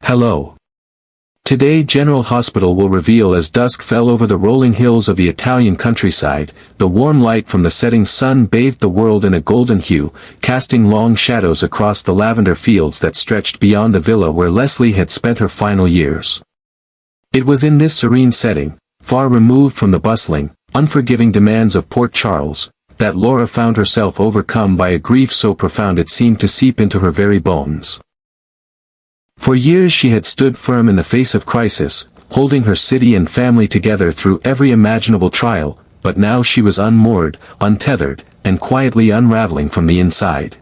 Hello. Today General Hospital will reveal as dusk fell over the rolling hills of the Italian countryside, the warm light from the setting sun bathed the world in a golden hue, casting long shadows across the lavender fields that stretched beyond the villa where Leslie had spent her final years. It was in this serene setting, far removed from the bustling, unforgiving demands of Port Charles, that Laura found herself overcome by a grief so profound it seemed to seep into her very bones. For years she had stood firm in the face of crisis, holding her city and family together through every imaginable trial, but now she was unmoored, untethered, and quietly unraveling from the inside.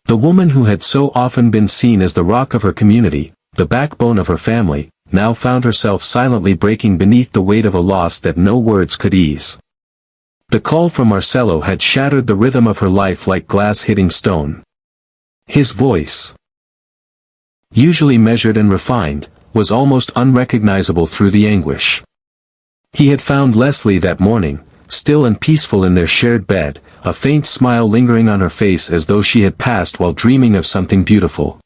The woman who had so often been seen as the rock of her community, the backbone of her family, now found herself silently breaking beneath the weight of a loss that no words could ease. The call from Marcello had shattered the rhythm of her life like glass hitting stone. His voice, usually measured and refined, was almost unrecognizable through the anguish. He had found Leslie that morning, still and peaceful in their shared bed, a faint smile lingering on her face as though she had passed while dreaming of something beautiful.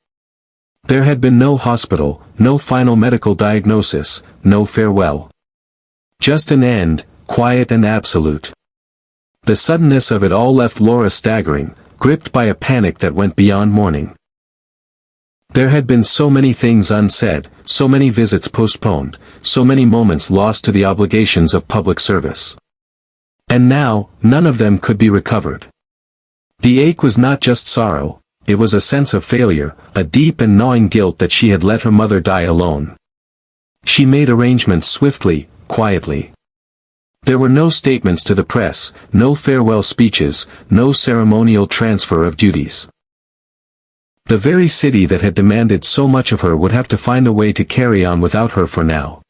There had been no hospital, no final medical diagnosis, no farewell. Just an end, quiet and absolute. The suddenness of it all left Laura staggering, gripped by a panic that went beyond mourning. There had been so many things unsaid, so many visits postponed, so many moments lost to the obligations of public service. And now, none of them could be recovered. The ache was not just sorrow, it was a sense of failure, a deep and gnawing guilt that she had let her mother die alone. She made arrangements swiftly, quietly. There were no statements to the press, no farewell speeches, no ceremonial transfer of duties. The very city that had demanded so much of her would have to find a way to carry on without her for now.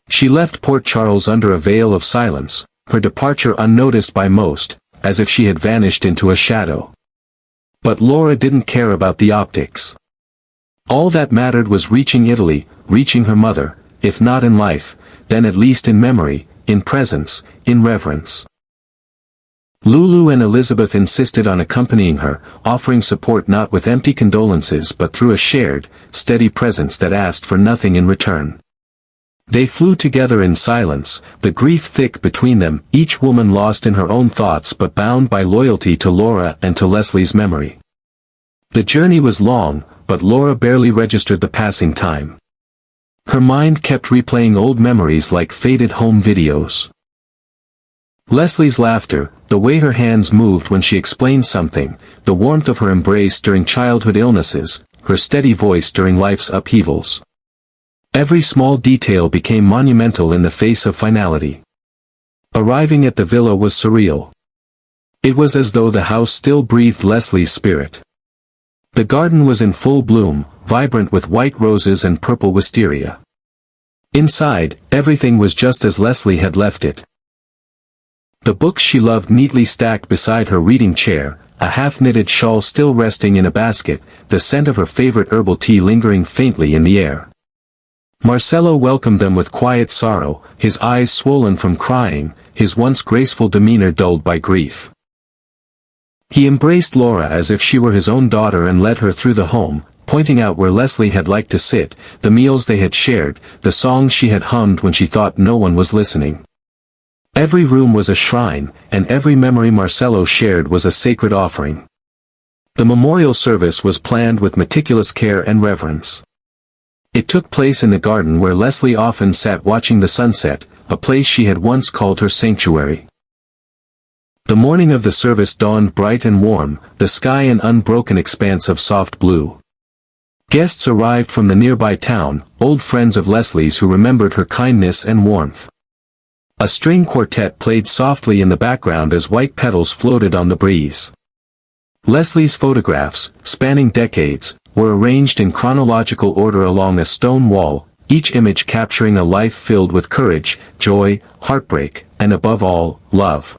She left Port Charles under a veil of silence, her departure unnoticed by most, as if she had vanished into a shadow. But Laura didn't care about the optics. All that mattered was reaching Italy, reaching her mother, if not in life, then at least in memory, in presence, in reverence. Lulu and Elizabeth insisted on accompanying her, offering support not with empty condolences but through a shared, steady presence that asked for nothing in return. They flew together in silence, the grief thick between them, each woman lost in her own thoughts but bound by loyalty to Laura and to Leslie's memory. The journey was long, but Laura barely registered the passing time. Her mind kept replaying old memories like faded home videos. Leslie's laughter, the way her hands moved when she explained something, the warmth of her embrace during childhood illnesses, her steady voice during life's upheavals. Every small detail became monumental in the face of finality. Arriving at the villa was surreal. It was as though the house still breathed Leslie's spirit. The garden was in full bloom, vibrant with white roses and purple wisteria. Inside, everything was just as Leslie had left it. The books she loved neatly stacked beside her reading chair, a half-knitted shawl still resting in a basket, the scent of her favorite herbal tea lingering faintly in the air. Marcello welcomed them with quiet sorrow, his eyes swollen from crying, his once graceful demeanor dulled by grief. He embraced Laura as if she were his own daughter and led her through the home, pointing out where Leslie had liked to sit, the meals they had shared, the songs she had hummed when she thought no one was listening. Every room was a shrine, and every memory Marcello shared was a sacred offering. The memorial service was planned with meticulous care and reverence. It took place in the garden where Leslie often sat watching the sunset, a place she had once called her sanctuary. The morning of the service dawned bright and warm, the sky an unbroken expanse of soft blue. Guests arrived from the nearby town, old friends of Leslie's who remembered her kindness and warmth. A string quartet played softly in the background as white petals floated on the breeze. Leslie's photographs, spanning decades, were arranged in chronological order along a stone wall, each image capturing a life filled with courage, joy, heartbreak, and above all, love.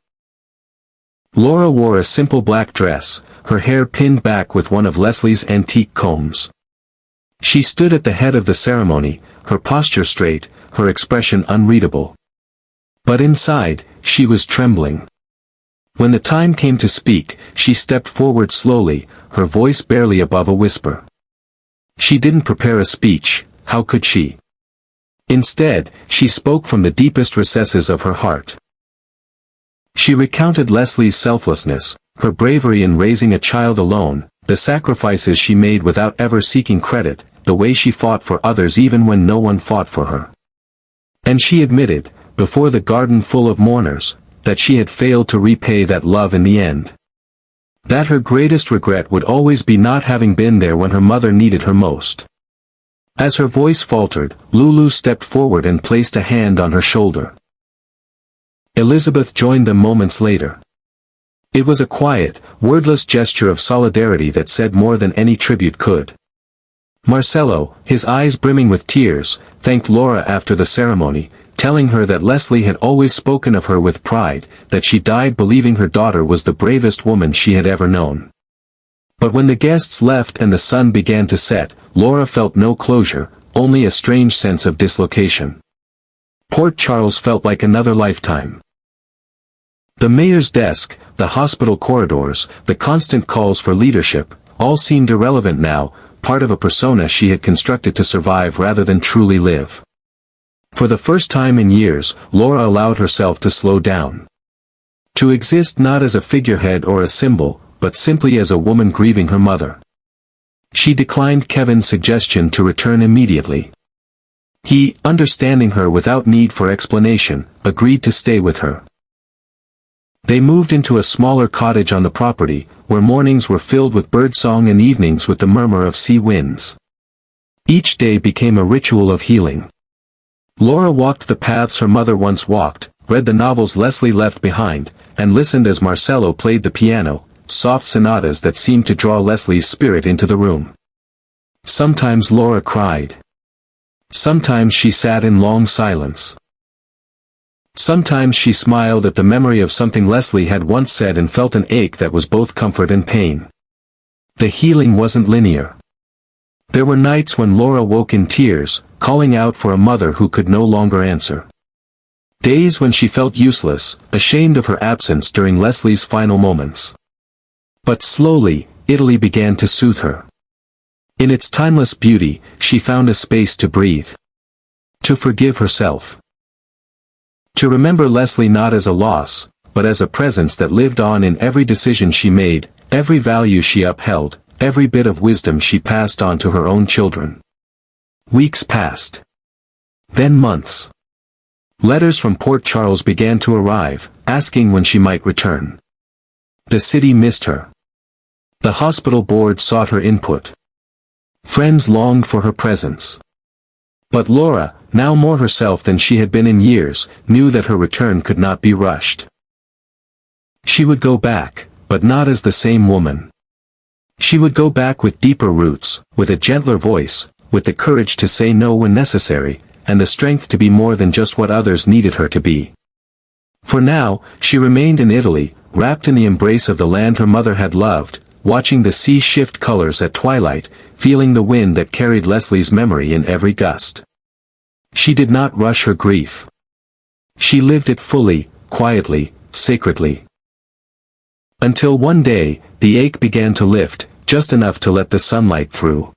Laura wore a simple black dress, her hair pinned back with one of Leslie's antique combs. She stood at the head of the ceremony, her posture straight, her expression unreadable. But inside, she was trembling. When the time came to speak, she stepped forward slowly, her voice barely above a whisper. She didn't prepare a speech, how could she? Instead, she spoke from the deepest recesses of her heart. She recounted Leslie's selflessness, her bravery in raising a child alone, the sacrifices she made without ever seeking credit, the way she fought for others even when no one fought for her. And she admitted, before the garden full of mourners, that she had failed to repay that love in the end. That her greatest regret would always be not having been there when her mother needed her most. As her voice faltered, Lulu stepped forward and placed a hand on her shoulder. Elizabeth joined them moments later. It was a quiet, wordless gesture of solidarity that said more than any tribute could. Marcello, his eyes brimming with tears, thanked Laura after the ceremony, telling her that Leslie had always spoken of her with pride, that she died believing her daughter was the bravest woman she had ever known. But when the guests left and the sun began to set, Laura felt no closure, only a strange sense of dislocation. Port Charles felt like another lifetime. The mayor's desk, the hospital corridors, the constant calls for leadership, all seemed irrelevant now, part of a persona she had constructed to survive rather than truly live. For the first time in years, Laura allowed herself to slow down. To exist not as a figurehead or a symbol, but simply as a woman grieving her mother. She declined Kevin's suggestion to return immediately. He, understanding her without need for explanation, agreed to stay with her. They moved into a smaller cottage on the property, where mornings were filled with birdsong and evenings with the murmur of sea winds. Each day became a ritual of healing. Laura walked the paths her mother once walked, read the novels Leslie left behind, and listened as Marcello played the piano, soft sonatas that seemed to draw Leslie's spirit into the room. Sometimes Laura cried. Sometimes she sat in long silence. Sometimes she smiled at the memory of something Leslie had once said and felt an ache that was both comfort and pain. The healing wasn't linear. There were nights when Laura woke in tears, calling out for a mother who could no longer answer. Days when she felt useless, ashamed of her absence during Leslie's final moments. But slowly, Italy began to soothe her. In its timeless beauty, she found a space to breathe. To forgive herself. To remember Leslie not as a loss, but as a presence that lived on in every decision she made, every value she upheld, every bit of wisdom she passed on to her own children. Weeks passed. Then months. Letters from Port Charles began to arrive, asking when she might return. The city missed her. The hospital board sought her input. Friends longed for her presence. But Laura, now more herself than she had been in years, knew that her return could not be rushed. She would go back, but not as the same woman. She would go back with deeper roots, with a gentler voice, with the courage to say no when necessary, and the strength to be more than just what others needed her to be. For now, she remained in Italy, wrapped in the embrace of the land her mother had loved, watching the sea shift colors at twilight, feeling the wind that carried Leslie's memory in every gust. She did not rush her grief. She lived it fully, quietly, sacredly. Until one day, the ache began to lift, just enough to let the sunlight through.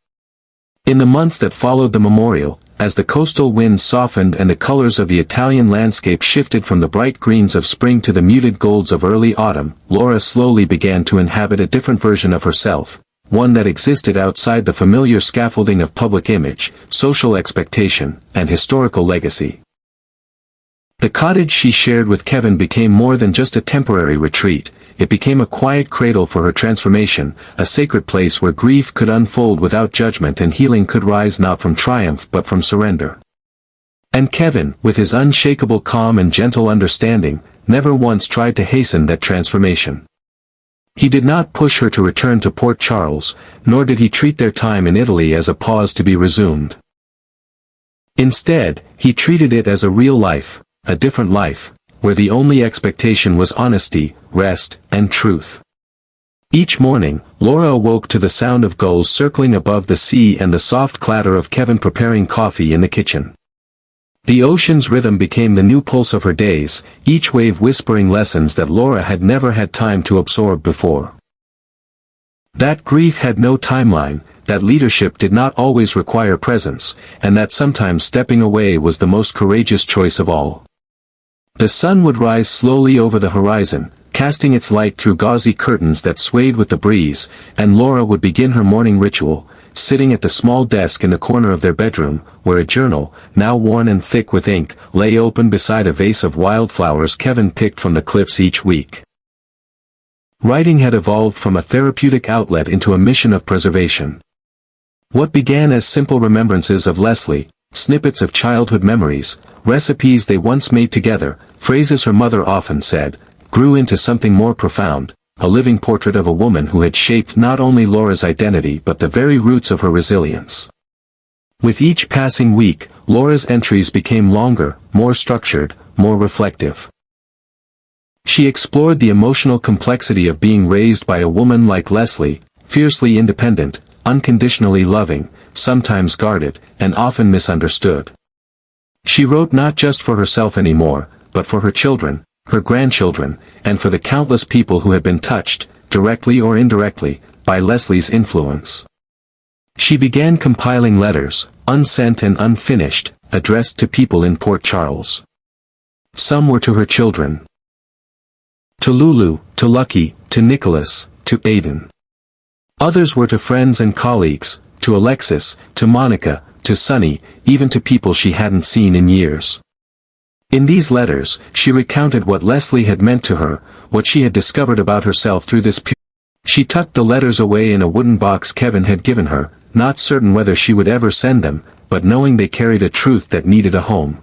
In the months that followed the memorial, as the coastal winds softened and the colors of the Italian landscape shifted from the bright greens of spring to the muted golds of early autumn, Laura slowly began to inhabit a different version of herself, one that existed outside the familiar scaffolding of public image, social expectation, and historical legacy. The cottage she shared with Kevin became more than just a temporary retreat. It became a quiet cradle for her transformation, a sacred place where grief could unfold without judgment and healing could rise not from triumph but from surrender. And Kevin, with his unshakable calm and gentle understanding, never once tried to hasten that transformation. He did not push her to return to Port Charles, nor did he treat their time in Italy as a pause to be resumed. Instead, he treated it as a real life, a different life, where the only expectation was honesty, rest, and truth. Each morning, Laura awoke to the sound of gulls circling above the sea and the soft clatter of Kevin preparing coffee in the kitchen. The ocean's rhythm became the new pulse of her days, each wave whispering lessons that Laura had never had time to absorb before. That grief had no timeline, that leadership did not always require presence, and that sometimes stepping away was the most courageous choice of all. The sun would rise slowly over the horizon, casting its light through gauzy curtains that swayed with the breeze, and Laura would begin her morning ritual, sitting at the small desk in the corner of their bedroom, where a journal, now worn and thick with ink, lay open beside a vase of wildflowers Kevin picked from the cliffs each week. Writing had evolved from a therapeutic outlet into a mission of preservation. What began as simple remembrances of Leslie, snippets of childhood memories, recipes they once made together, phrases her mother often said, grew into something more profound, a living portrait of a woman who had shaped not only Laura's identity but the very roots of her resilience. With each passing week, Laura's entries became longer, more structured, more reflective. She explored the emotional complexity of being raised by a woman like Leslie, fiercely independent, unconditionally loving, sometimes guarded, and often misunderstood. She wrote not just for herself anymore, but for her children, her grandchildren, and for the countless people who had been touched, directly or indirectly, by Leslie's influence. She began compiling letters, unsent and unfinished, addressed to people in Port Charles. Some were to her children. To Lulu, to Lucky, to Nicholas, to Aiden. Others were to friends and colleagues, to Alexis, to Monica, to Sunny, even to people she hadn't seen in years. In these letters, she recounted what Leslie had meant to her, what she had discovered about herself through this period. She tucked the letters away in a wooden box Kevin had given her, not certain whether she would ever send them, but knowing they carried a truth that needed a home.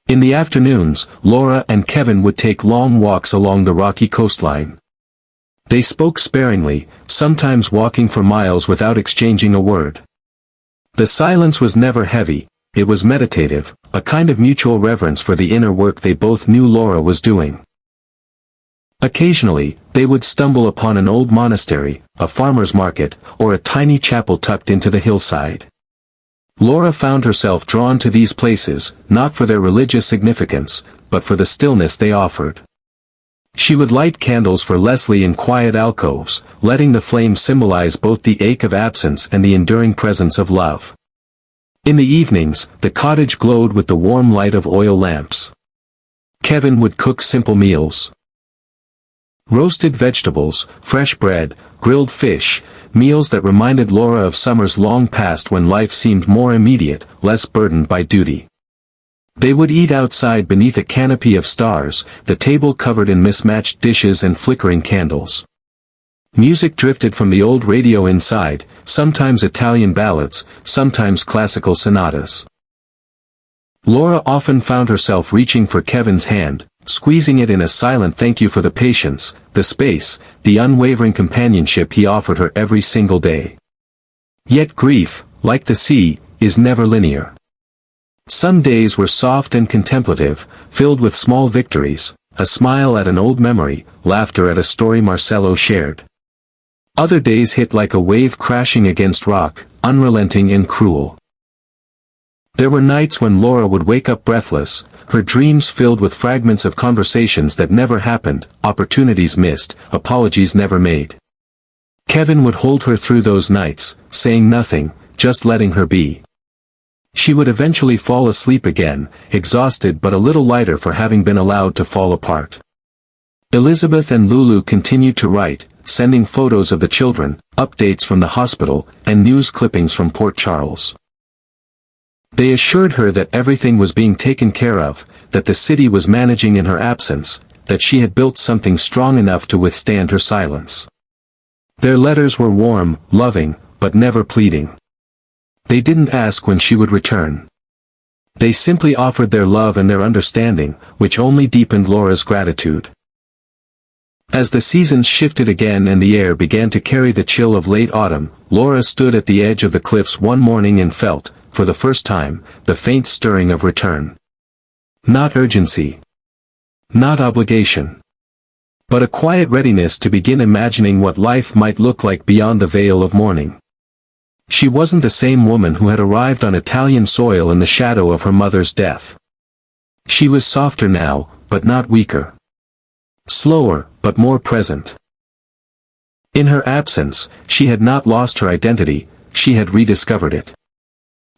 In the afternoons, Laura and Kevin would take long walks along the rocky coastline. They spoke sparingly, sometimes walking for miles without exchanging a word. The silence was never heavy, it was meditative, a kind of mutual reverence for the inner work they both knew Laura was doing. Occasionally, they would stumble upon an old monastery, a farmer's market, or a tiny chapel tucked into the hillside. Laura found herself drawn to these places, not for their religious significance, but for the stillness they offered. She would light candles for Leslie in quiet alcoves, letting the flame symbolize both the ache of absence and the enduring presence of love. In the evenings, the cottage glowed with the warm light of oil lamps. Kevin would cook simple meals. Roasted vegetables, fresh bread, grilled fish, meals that reminded Laura of summers long past when life seemed more immediate, less burdened by duty. They would eat outside beneath a canopy of stars, the table covered in mismatched dishes and flickering candles. Music drifted from the old radio inside, sometimes Italian ballads, sometimes classical sonatas. Laura often found herself reaching for Kevin's hand, squeezing it in a silent thank you for the patience, the space, the unwavering companionship he offered her every single day. Yet grief, like the sea, is never linear. Some days were soft and contemplative, filled with small victories, a smile at an old memory, laughter at a story Marcello shared. Other days hit like a wave crashing against rock, unrelenting and cruel. There were nights when Laura would wake up breathless, her dreams filled with fragments of conversations that never happened, opportunities missed, apologies never made. Kevin would hold her through those nights, saying nothing, just letting her be. She would eventually fall asleep again, exhausted but a little lighter for having been allowed to fall apart. Elizabeth and Lulu continued to write, sending photos of the children, updates from the hospital, and news clippings from Port Charles. They assured her that everything was being taken care of, that the city was managing in her absence, that she had built something strong enough to withstand her silence. Their letters were warm, loving, but never pleading. They didn't ask when she would return. They simply offered their love and their understanding, which only deepened Laura's gratitude. As the seasons shifted again and the air began to carry the chill of late autumn, Laura stood at the edge of the cliffs one morning and felt, for the first time, the faint stirring of return. Not urgency. Not obligation. But a quiet readiness to begin imagining what life might look like beyond the veil of mourning. She wasn't the same woman who had arrived on Italian soil in the shadow of her mother's death. She was softer now, but not weaker. Slower, but more present. In her absence, she had not lost her identity, she had rediscovered it.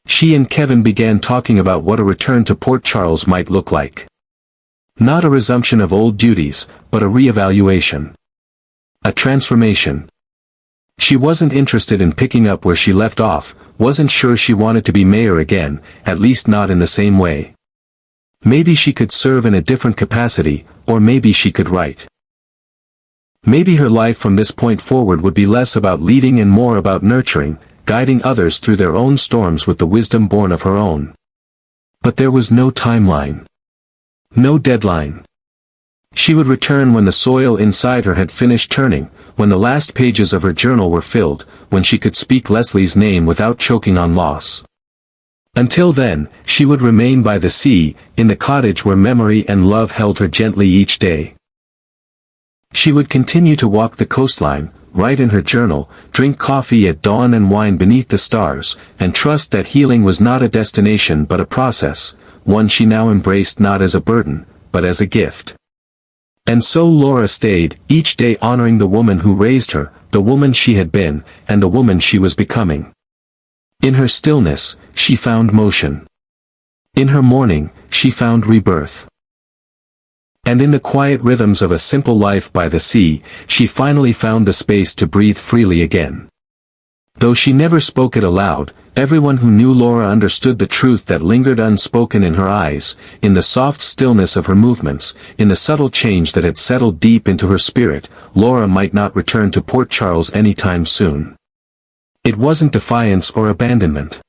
She and Kevin began talking about what a return to Port Charles might look like. Not a resumption of old duties, but a re-evaluation. A transformation. She wasn't interested in picking up where she left off, wasn't sure she wanted to be mayor again, at least not in the same way. Maybe she could serve in a different capacity, or maybe she could write. Maybe her life from this point forward would be less about leading and more about nurturing, guiding others through their own storms with the wisdom born of her own. But there was no timeline. No deadline. She would return when the soil inside her had finished turning, when the last pages of her journal were filled, when she could speak Leslie's name without choking on loss. Until then, she would remain by the sea, in the cottage where memory and love held her gently each day. She would continue to walk the coastline, write in her journal, drink coffee at dawn and wine beneath the stars, and trust that healing was not a destination but a process, one she now embraced not as a burden, but as a gift. And so Laura stayed, each day honoring the woman who raised her, the woman she had been, and the woman she was becoming. In her stillness, she found motion. In her mourning, she found rebirth. And in the quiet rhythms of a simple life by the sea, she finally found the space to breathe freely again. Though she never spoke it aloud, everyone who knew Laura understood the truth that lingered unspoken in her eyes, in the soft stillness of her movements, in the subtle change that had settled deep into her spirit. Laura might not return to Port Charles anytime soon. It wasn't defiance or abandonment.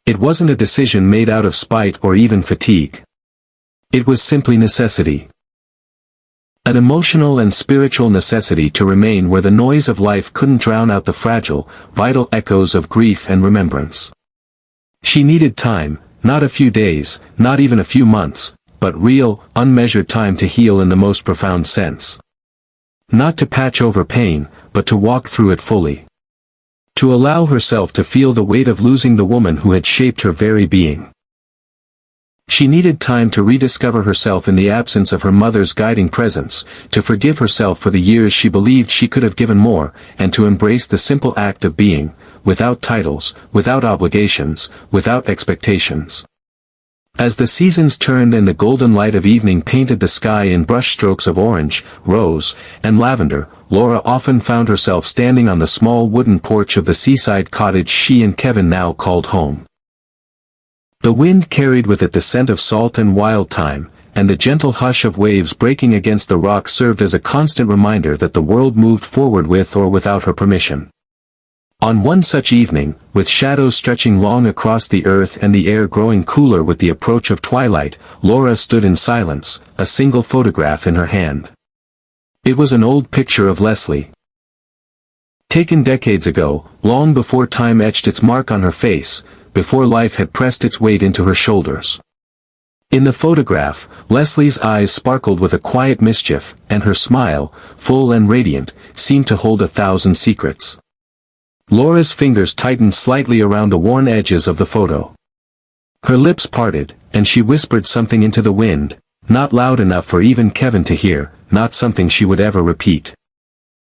It wasn't a decision made out of spite or even fatigue. It was simply necessity. An emotional and spiritual necessity to remain where the noise of life couldn't drown out the fragile, vital echoes of grief and remembrance. She needed time, not a few days, not even a few months, but real, unmeasured time to heal in the most profound sense. Not to patch over pain, but to walk through it fully. To allow herself to feel the weight of losing the woman who had shaped her very being. She needed time to rediscover herself in the absence of her mother's guiding presence, to forgive herself for the years she believed she could have given more, and to embrace the simple act of being, without titles, without obligations, without expectations. As the seasons turned and the golden light of evening painted the sky in brushstrokes of orange, rose, and lavender, Laura often found herself standing on the small wooden porch of the seaside cottage she and Kevin now called home. The wind carried with it the scent of salt and wild thyme, and the gentle hush of waves breaking against the rocks served as a constant reminder that the world moved forward with or without her permission. On one such evening, with shadows stretching long across the earth and the air growing cooler with the approach of twilight, Laura stood in silence, a single photograph in her hand. It was an old picture of Leslie. Taken decades ago, long before time etched its mark on her face, before life had pressed its weight into her shoulders. In the photograph, Leslie's eyes sparkled with a quiet mischief, and her smile, full and radiant, seemed to hold 1,000 secrets. Laura's fingers tightened slightly around the worn edges of the photo. Her lips parted, and she whispered something into the wind, not loud enough for even Kevin to hear, not something she would ever repeat.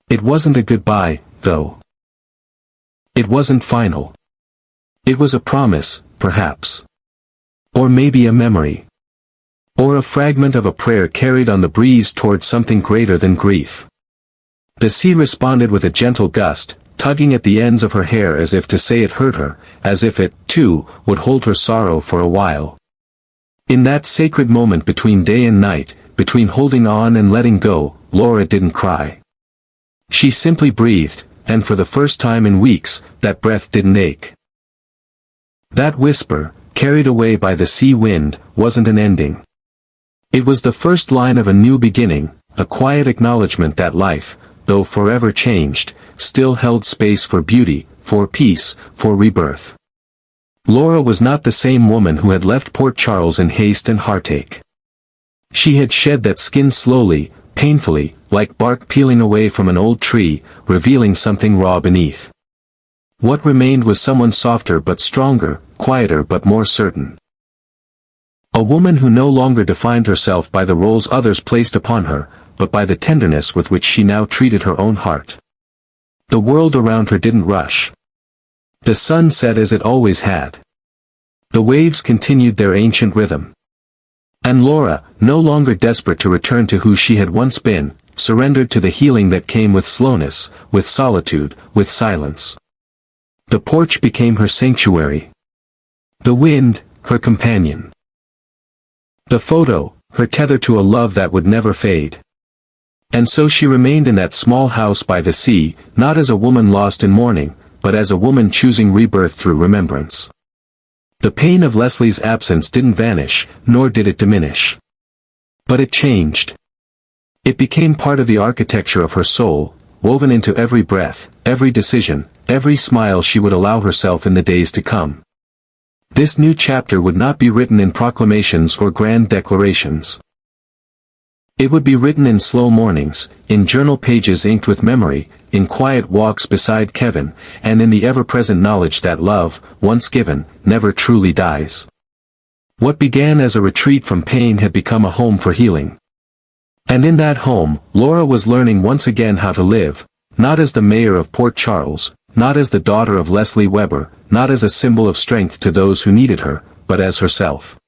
It wasn't a goodbye, though. It wasn't final. It was a promise, perhaps. Or maybe a memory. Or a fragment of a prayer carried on the breeze toward something greater than grief. The sea responded with a gentle gust, tugging at the ends of her hair as if to say it hurt her, as if it, too, would hold her sorrow for a while. In that sacred moment between day and night, between holding on and letting go, Laura didn't cry. She simply breathed, and for the first time in weeks, that breath didn't ache. That whisper, carried away by the sea wind, wasn't an ending. It was the first line of a new beginning, a quiet acknowledgement that life, though forever changed, still held space for beauty, for peace, for rebirth. Laura was not the same woman who had left Port Charles in haste and heartache. She had shed that skin slowly, painfully, like bark peeling away from an old tree, revealing something raw beneath. What remained was someone softer but stronger, quieter but more certain. A woman who no longer defined herself by the roles others placed upon her, but by the tenderness with which she now treated her own heart. The world around her didn't rush. The sun set as it always had. The waves continued their ancient rhythm. And Laura, no longer desperate to return to who she had once been, surrendered to the healing that came with slowness, with solitude, with silence. The porch became her sanctuary. The wind, her companion. The photo, her tether to a love that would never fade. And so she remained in that small house by the sea, not as a woman lost in mourning, but as a woman choosing rebirth through remembrance. The pain of Leslie's absence didn't vanish, nor did it diminish. But it changed. It became part of the architecture of her soul, woven into every breath, every decision, every smile she would allow herself in the days to come. This new chapter would not be written in proclamations or grand declarations. It would be written in slow mornings, in journal pages inked with memory, in quiet walks beside Kevin, and in the ever-present knowledge that love, once given, never truly dies. What began as a retreat from pain had become a home for healing. And in that home, Laura was learning once again how to live, not as the mayor of Port Charles, not as the daughter of Leslie Weber, not as a symbol of strength to those who needed her, but as herself.